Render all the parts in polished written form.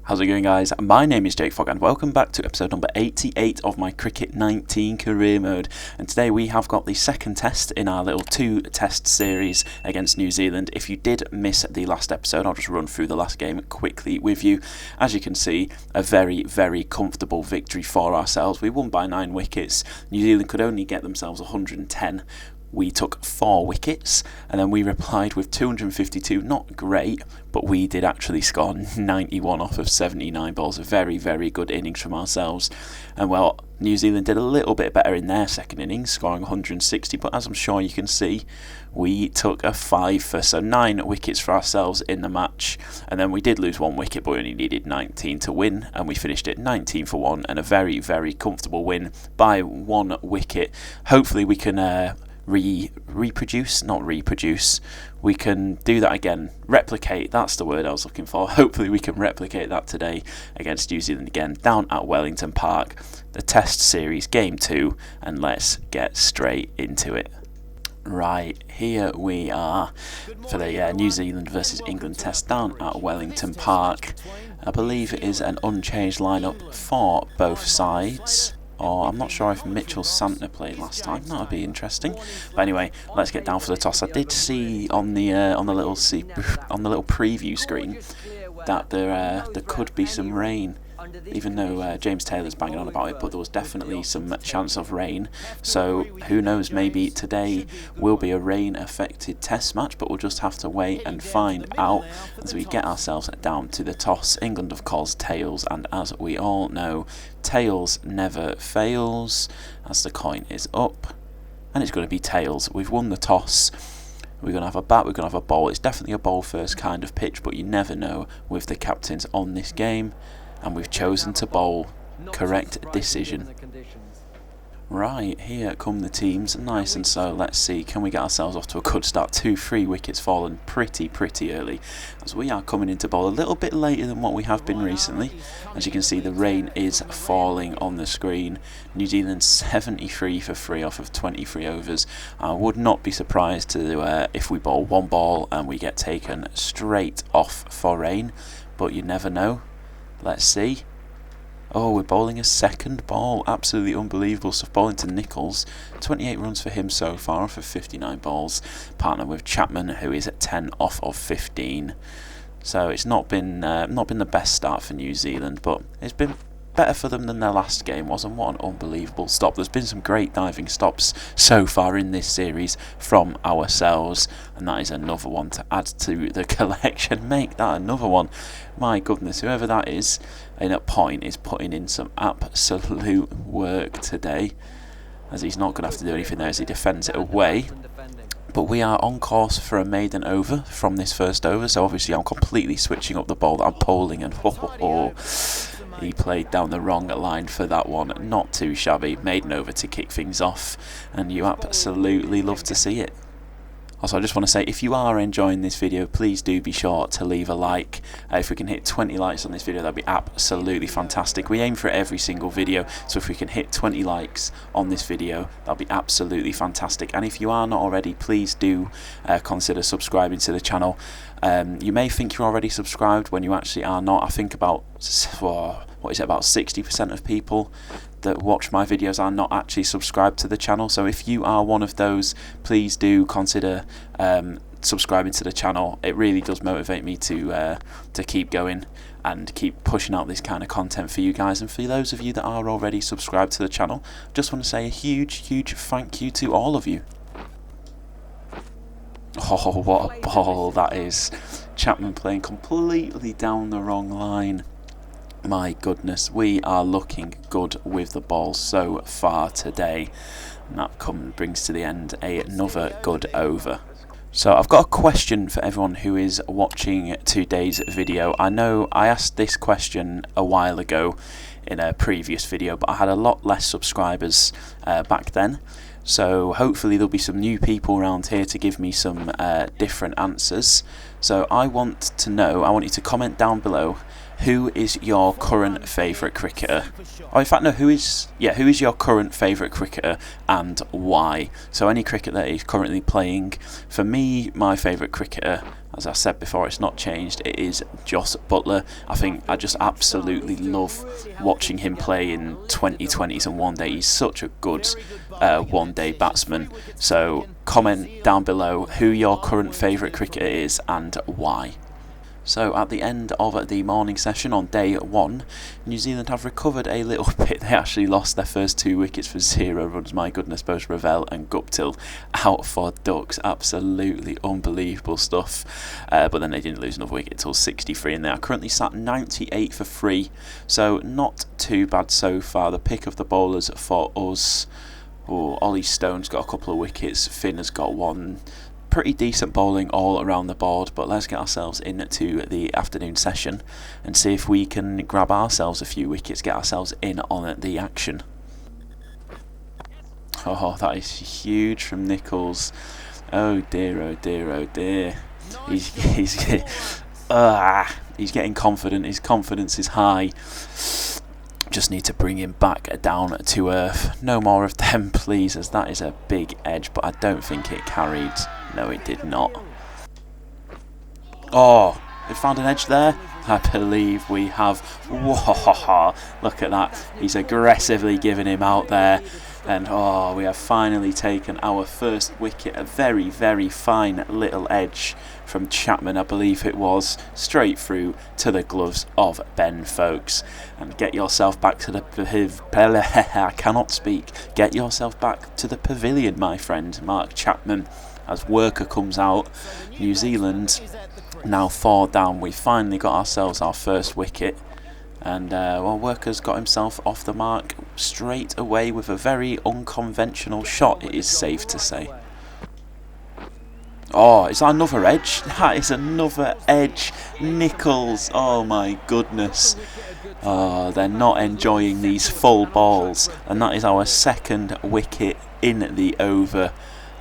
How's it going, guys? My name is Jakefog and welcome back to episode number 88 of my Cricket 19 career mode. And today we have got the second test in our little two-test series against New Zealand. If you did miss the last episode, I'll just run through the last game quickly with you. As you can see, a very, very comfortable victory for ourselves. We won by 9 wickets. New Zealand could only get themselves 110. We took 4 wickets and then we replied with 252. Not great, but we did actually score 91 off of 79 balls. A very, very good innings from ourselves. And well, New Zealand did a little bit better in their second innings, scoring 160, but as I'm sure you can see, we took a 5 for, so 9 wickets for ourselves in the match. And then we did lose 1 wicket, but we only needed 19 to win, and we finished it 19 for 1, and a very, very comfortable win by 1 wicket. Hopefully we can reproduce, we can do that again, replicate, that's the word I was looking for. Hopefully we can replicate that today against New Zealand again, down at Wellington Park, the test series game 2, and let's get straight into it. Right, here we are for the New Zealand versus England test down at Wellington Park. I believe it is an unchanged lineup for both sides. Or I'm not sure if Mitchell Santner played last time. That would be interesting. But anyway, let's get down for the toss. I did see on the little preview screen that there could be some rain, even though James Taylor's banging on about it. But there was definitely some chance of rain. So who knows? Maybe today will be a rain-affected test match. But we'll just have to wait and find out as we get ourselves down to the toss. England, of course, tails, and as we all know, tails never fails, as the coin is up, and it's going to be tails. We've won the toss. We're going to have a bat, we're going to have a bowl. It's definitely a bowl first kind of pitch, but you never know with the captains on this game, and we've chosen to bowl. Correct decision. Right, here come the teams, nice and slow. Let's see, can we get ourselves off to a good start? 2-3 wickets fallen pretty early, as we are coming into bowl a little bit later than what we have been recently. As you can see, the rain is falling on the screen. New Zealand 73 for 3 off of 23 overs. I would not be surprised to if we bowl 1 ball and we get taken straight off for rain, but you never know. Let's see. Oh, we're bowling a second ball. Absolutely unbelievable stuff. Bowling to Nichols. 28 runs for him so far off of 59 balls. Partner with Chapman, who is at 10 off of 15. So it's not been the best start for New Zealand, but it's been better for them than their last game was, and what an unbelievable stop. There's been some great diving stops so far in this series from ourselves, and that is another one to add to the collection. Make that another one. My goodness, whoever that is in a point is putting in some absolute work today, as he's not going to have to do anything there as he defends it away. But we are on course for a maiden over from this first over, so obviously I'm completely switching up the ball that I'm bowling, and he played down the wrong line for that one. Not too shabby. Maiden over to kick things off, and you absolutely love to see it. Also, I just want to say, if you are enjoying this video, please do be sure to leave a like. If we can hit 20 likes on this video, that'd be absolutely fantastic. We aim for it every single video, so if we can hit 20 likes on this video, that'll be absolutely fantastic. And if you are not already, please do consider subscribing to the channel. You may think you're already subscribed when you actually are not. I think about, what is it, about 60% of people that watch my videos are not actually subscribed to the channel. So if you are one of those, please do consider subscribing to the channel. It really does motivate me to keep going and keep pushing out this kind of content for you guys. And for those of you that are already subscribed to the channel, just want to say a huge thank you to all of you. Oh, what a ball that is. Chapman playing completely down the wrong line. My goodness, we are looking good with the ball so far today. And that brings to the end another good over. So I've got a question for everyone who is watching today's video. I know I asked this question a while ago in a previous video, but I had a lot less subscribers back then. So hopefully there'll be some new people around here to give me some different answers. So I want to know, I want you to comment down below Who is your current favourite cricketer? Oh, in fact, no. Who is your current favourite cricketer and why? So any cricketer that he's currently playing. For me, my favourite cricketer, as I said before, it's not changed. It is Jos Buttler. I think I just absolutely love watching him play in 2020s and one day. He's such a good one-day batsman. So comment down below who your current favourite cricketer is and why. So at the end of the morning session on day 1, New Zealand have recovered a little bit. They actually lost their first 2 wickets for 0 runs. My goodness, both Ravel and Guptill out for ducks. Absolutely unbelievable stuff. But then they didn't lose another wicket until 63, and they are currently sat 98 for 3. So not too bad so far. The pick of the bowlers for us. Oh, Ollie Stone's got a couple of wickets. Finn has got one. Pretty decent bowling all around the board, but let's get ourselves into the afternoon session and see if we can grab ourselves a few wickets, get ourselves in on the action. Oh, that is huge from Nichols. Oh dear, oh dear, oh dear. He's getting confident. His confidence is high. Just need to bring him back down to earth. No more of them, please, as that is a big edge, but I don't think it carried. No, it did not. Oh, we found an edge there? I believe we have. Whoa, look at that. He's aggressively giving him out there. And we have finally taken our first wicket. A very, very fine little edge from Chapman, I believe it was, straight through to the gloves of Ben Foakes. And get yourself back to the I cannot speak. Get yourself back to the pavilion, my friend, Mark Chapman. As Worker comes out, New Zealand now 4 down. We finally got ourselves our first wicket. And Worker's got himself off the mark straight away with a very unconventional shot, it is safe to say. Oh, is that another edge? That is another edge. Nichols, oh my goodness. Oh, they're not enjoying these full balls. And that is our second wicket in the over.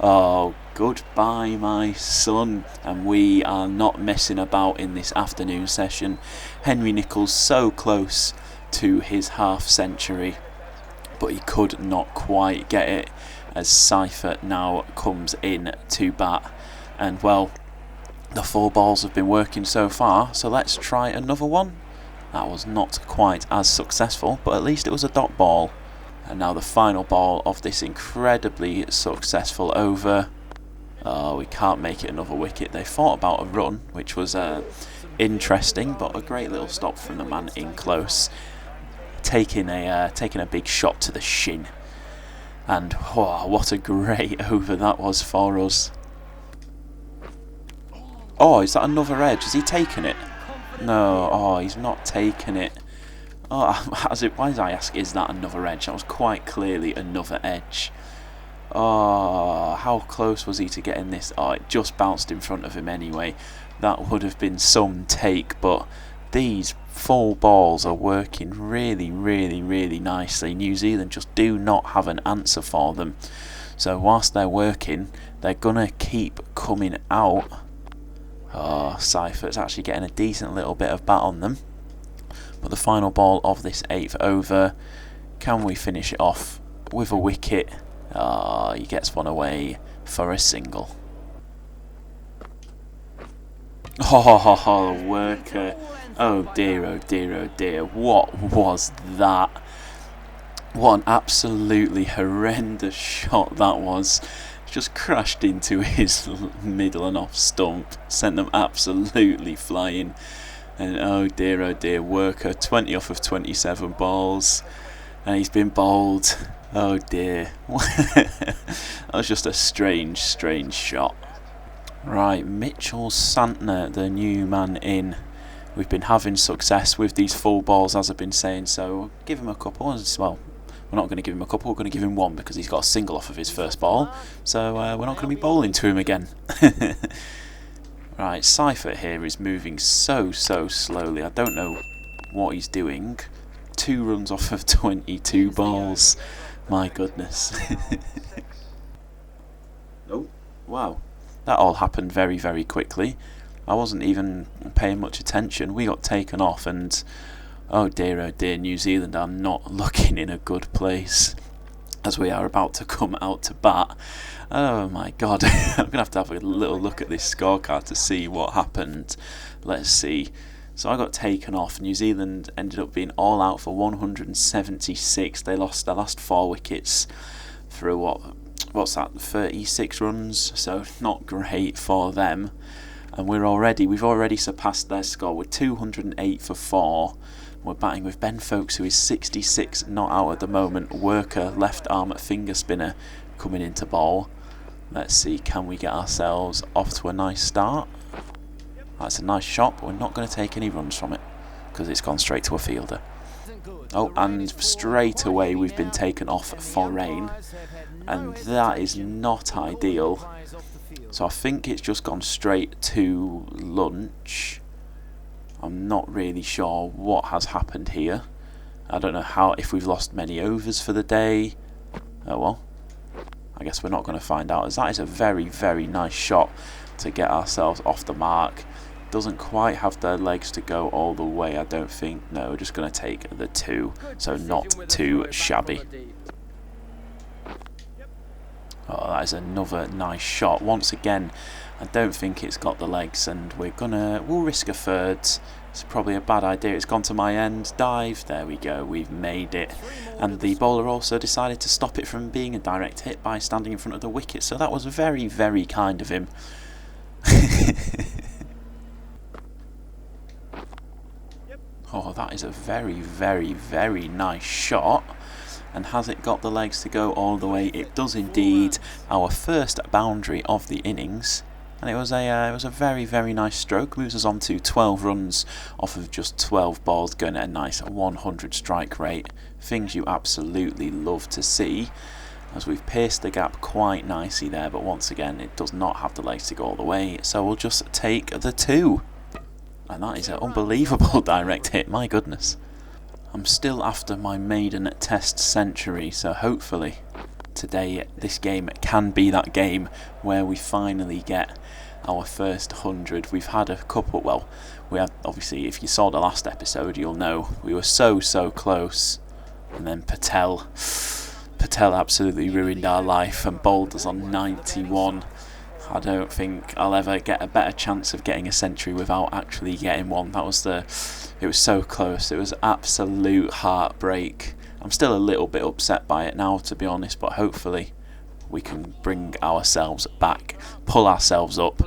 Oh, goodbye, my son. And we are not messing about in this afternoon session. Henry Nichols so close to his half century, but he could not quite get it as Seifert now comes in to bat. And well, the 4 balls have been working so far, so let's try another one. That was not quite as successful, but at least it was a dot ball. And now the final ball of this incredibly successful over. Oh, we can't make it another wicket. They thought about a run, which was interesting, but a great little stop from the man in close, taking a big shot to the shin. And what a great over that was for us. Oh, is that another edge? Has he taken it? No, he's not taken it. Why did I ask, is that another edge? That was quite clearly another edge. Oh, how close was he to getting this? Oh, it just bounced in front of him anyway. That would have been some take, but these 4 balls are working really, really, really nicely. New Zealand just do not have an answer for them. So whilst they're working, they're going to keep coming out. Oh, Seifert's actually getting a decent little bit of bat on them. But the final ball of this 8th over, can we finish it off with a wicket? He gets one away for a single. Oh, Worker. Oh dear, oh dear, oh dear. What was that? What an absolutely horrendous shot that was. Just crashed into his middle and off stump. Sent them absolutely flying. And oh dear, Worker, 20 off of 27 balls. And he's been bowled. Oh dear. That was just a strange shot. Right, Mitchell Santner, the new man in. We've been having success with these full balls, as I've been saying, so give him a couple. Well, we're not going to give him a couple, we're going to give him one because he's got a single off of his first ball. So we're not going to be bowling to him again. Right, Seifert here is moving so slowly. I don't know what he's doing. 2 runs off of 22 balls. My goodness. Oh, wow. That all happened very, very quickly. I wasn't even paying much attention. We got taken off, and oh dear, New Zealand are not looking in a good place as we are about to come out to bat. Oh my god, I'm going to have a little look at this scorecard to see what happened. Let's see. So I got taken off. New Zealand ended up being all out for 176. They lost their last 4 wickets through what's that, 36 runs, so not great for them. And we've already surpassed their score with 208 for 4. We're batting with Ben Folkes, who is 66, not out at the moment. Worker, left arm finger spinner, coming into bowl. Let's see, can we get ourselves off to a nice start? That's a nice shot, but we're not going to take any runs from it because it's gone straight to a fielder. Oh, and straight away we've been taken off for rain, and that is not ideal. So I think it's just gone straight to lunch. I'm not really sure what has happened here. I don't know if we've lost many overs for the day. Oh well, I guess we're not going to find out, as that is a very, very nice shot to get ourselves off the mark. Doesn't quite have the legs to go all the way, I don't think. No, we're just going to take the 2, so not too shabby. Oh, that is another nice shot. Once again, I don't think it's got the legs, and we'll risk a third. It's probably a bad idea. It's gone to my end. Dive. There we go. We've made it. And the bowler also decided to stop it from being a direct hit by standing in front of the wicket. So that was very, very kind of him. Oh, that is a very, very, very nice shot. And has it got the legs to go all the way? It does indeed. Our first boundary of the innings. And it was a very, very nice stroke. Moves us on to 12 runs off of just 12 balls, going at a nice 100 strike rate. Things you absolutely love to see, as we've pierced the gap quite nicely there. But once again, it does not have the legs to go all the way. So we'll just take the 2. And that is an unbelievable direct hit, my goodness. I'm still after my maiden test century, so hopefully today this game can be that game where we finally get our first 100. We've had a couple, well, we have, obviously if you saw the last episode you'll know we were so close, and then Patel absolutely ruined our life and bowled us on 91. I don't think I'll ever get a better chance of getting a century without actually getting one. It was so close. It was absolute heartbreak. I'm still a little bit upset by it now, to be honest, but hopefully we can bring ourselves back, pull ourselves up,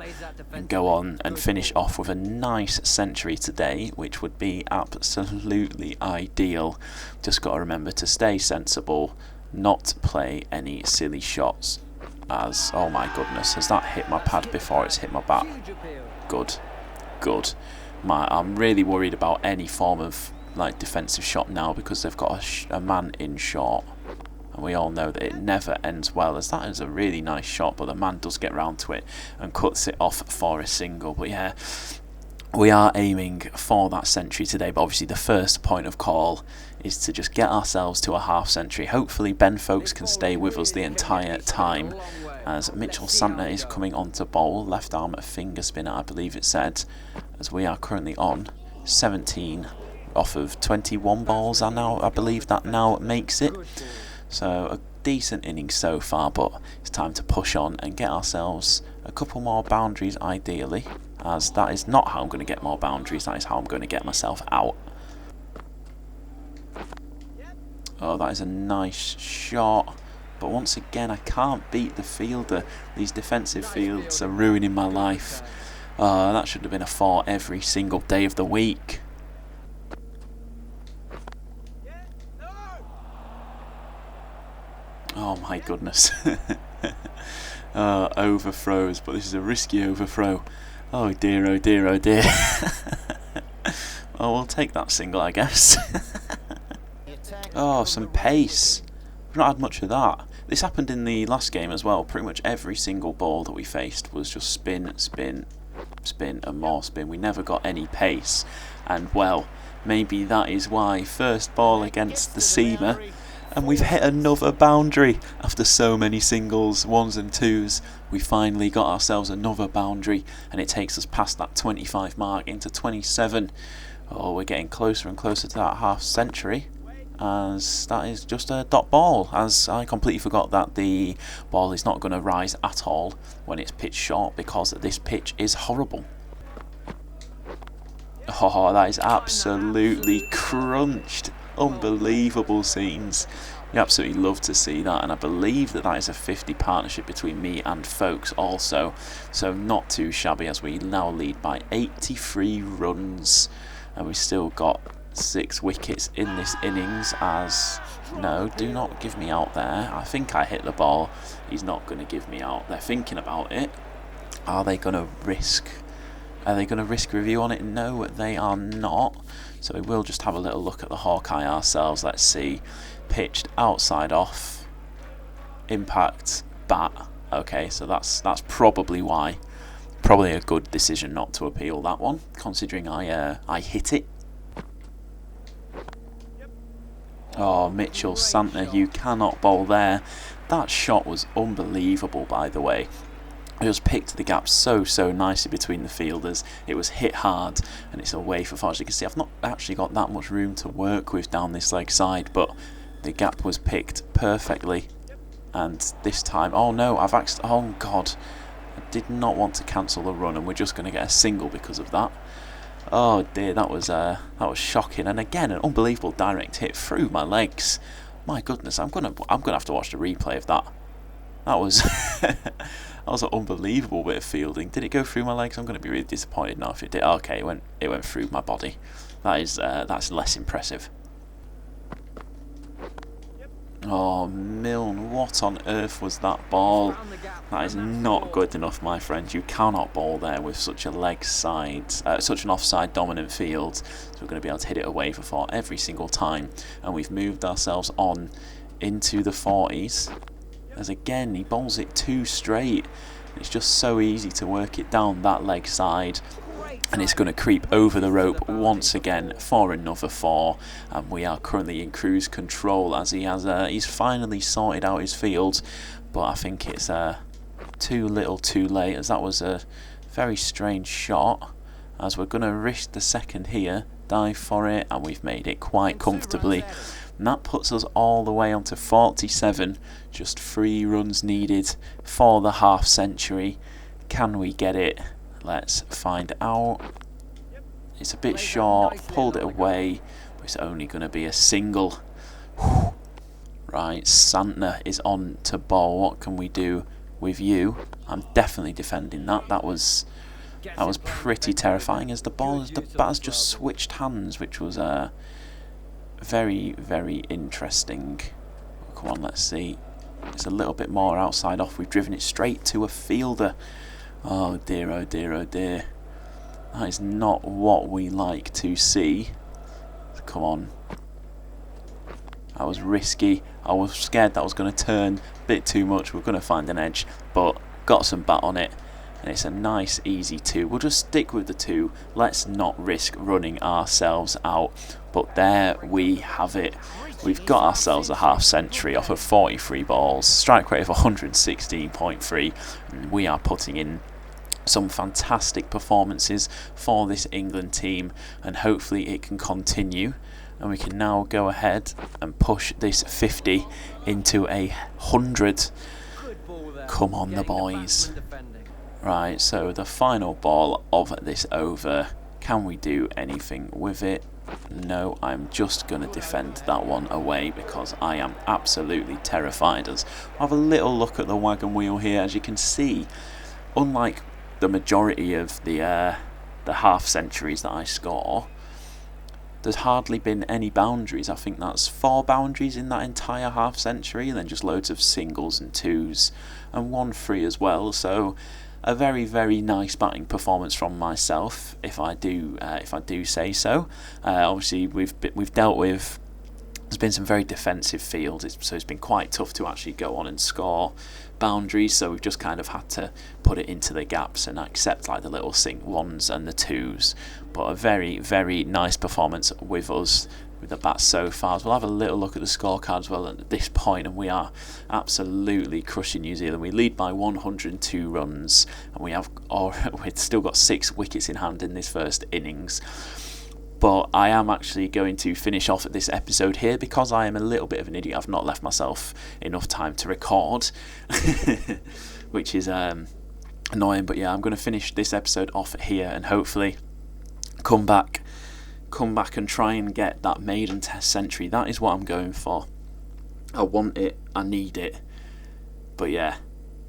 and go on and finish off with a nice century today, which would be absolutely ideal. Just got to remember to stay sensible, not play any silly shots. As, oh my goodness, has that hit my pad before it's hit my bat? Good. I'm really worried about any form of like defensive shot now, because they've got a man in short, and we all know that it never ends well, as that is a really nice shot, but the man does get round to it and cuts it off for a single. But yeah, we are aiming for that century today, but obviously the first point of call is to just get ourselves to a half century. Hopefully Ben Folkes can stay with us the entire time, as Mitchell Santner is coming on to bowl, left arm finger spinner I believe it said, as we are currently on 17 off of 21 balls. I believe that now makes it. So a decent innings so far, but it's time to push on and get ourselves a couple more boundaries ideally, as that is not how I'm going to get more boundaries, that is how I'm going to get myself out. Oh, that is a nice shot, but once again I can't beat the fielder. These defensive fields are ruining my life. That should have been a 4 every single day of the week. Oh my goodness. Overthrows, but this is a risky overthrow. Oh dear, oh dear, oh dear. Well, we'll take that single, I guess. Oh, some pace. We've not had much of that. This happened in the last game as well. Pretty much every single ball that we faced was just spin, spin, spin and more spin. We never got any pace. And well, maybe that is why first ball against the seamer, And we've hit another boundary after so many singles, ones and twos. We finally got ourselves another boundary, and it takes us past that 25 mark into 27. Oh, we're getting closer and closer to that half century, as that is just a dot ball, as I completely forgot that the ball is not going to rise at all when it's pitched short, because this pitch is horrible. Oh, that is absolutely crunched. Unbelievable scenes. You absolutely love to see that, and I believe that is a 50 partnership between me and Folks also, so not too shabby, as we now lead by 83 runs, and we've still got 6 wickets in this innings. As no, do not give me out there. I think I hit the ball. He's not going to give me out. They're thinking about it. Are they going to risk review on it? No, they are not. So we will just have a little look at the Hawkeye ourselves. Let's see. Pitched outside off. Impact bat. Okay, so that's probably why. Probably a good decision not to appeal that one, considering I hit it. Oh, Mitchell Santner, you cannot bowl there. That shot was unbelievable, by the way. It just picked the gap so nicely between the fielders. It was hit hard, and it's away for far. As you can see, I've not actually got that much room to work with down this leg side, but the gap was picked perfectly. And this time, oh no, oh god, I did not want to cancel the run, and we're just going to get a single because of that. Oh dear, that was shocking, and again an unbelievable direct hit through my legs. My goodness, I'm gonna have to watch the replay of that. That was that was an unbelievable bit of fielding. Did it go through my legs? I'm going to be really disappointed now if it did. Okay, it went through my body. That's less impressive. Oh, Milne, what on earth was that ball? That is not good enough, my friend. You cannot bowl there with such a leg side, such an offside dominant field. So we're going to be able to hit it away for 4 every single time. And we've moved ourselves on into the 40s. As again, he bowls it too straight. It's just so easy to work it down that leg side. And it's going to creep over the rope once again for another 4. And we are currently in cruise control, as he's finally sorted out his field. But I think it's too little too late, as that was a very strange shot. As we're going to risk the second here, dive for it, and we've made it quite comfortably. And that puts us all the way onto 47, just 3 runs needed for the half century. Can we get it? Let's find out. It's a bit short, pulled it away, but it's only going to be a single. Whew. Right, Santner is on to bowl. What can we do with you? I'm definitely defending that. That was pretty terrifying, as the bat's just switched hands, which was very, very interesting. Come on, let's see. It's a little bit more outside off. We've driven it straight to a fielder. Oh dear, oh dear, oh dear. That is not what we like to see. Come on. That was risky. I was scared that was going to turn a bit too much. We're going to find an edge, but got some bat on it. And it's a nice, easy 2. We'll just stick with the 2. Let's not risk running ourselves out. But there we have it. We've got ourselves a half century off of 43 balls. Strike rate of 116.3. We are putting in some fantastic performances for this England team, and hopefully it can continue. And we can now go ahead and push this 50 into 100. Come on, the boys. Right, so the final ball of this over. Can we do anything with it? No, I'm just going to defend that one away, because I am absolutely terrified. As I'll have a little look at the wagon wheel here. As you can see, unlike the majority of the half centuries that I score, there's hardly been any boundaries. I think that's 4 boundaries in that entire half century, and then just loads of singles and 2s, and 1 free as well. So a very, very nice batting performance from myself, if I do say so. Obviously, we've dealt with there's been some very defensive fields, so it's been quite tough to actually go on and score boundaries, so we've just kind of had to put it into the gaps and accept like the little sink ones and the twos. But a very, very nice performance with us with the bats so far. So we'll have a little look at the scorecard as well at this point, and we are absolutely crushing New Zealand. We lead by 102 runs, and we've still got 6 wickets in hand in this first innings. But I am actually going to finish off this episode here because I am a little bit of an idiot. I've not left myself enough time to record, which is annoying. But yeah, I'm going to finish this episode off here and hopefully come back and try and get that maiden Test century. That is what I'm going for. I want it. I need it. But yeah,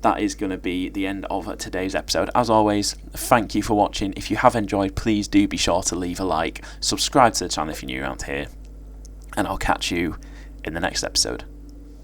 that is going to be the end of today's episode. As always, thank you for watching. If you have enjoyed, please do be sure to leave a like, subscribe to the channel if you're new around here, and I'll catch you in the next episode.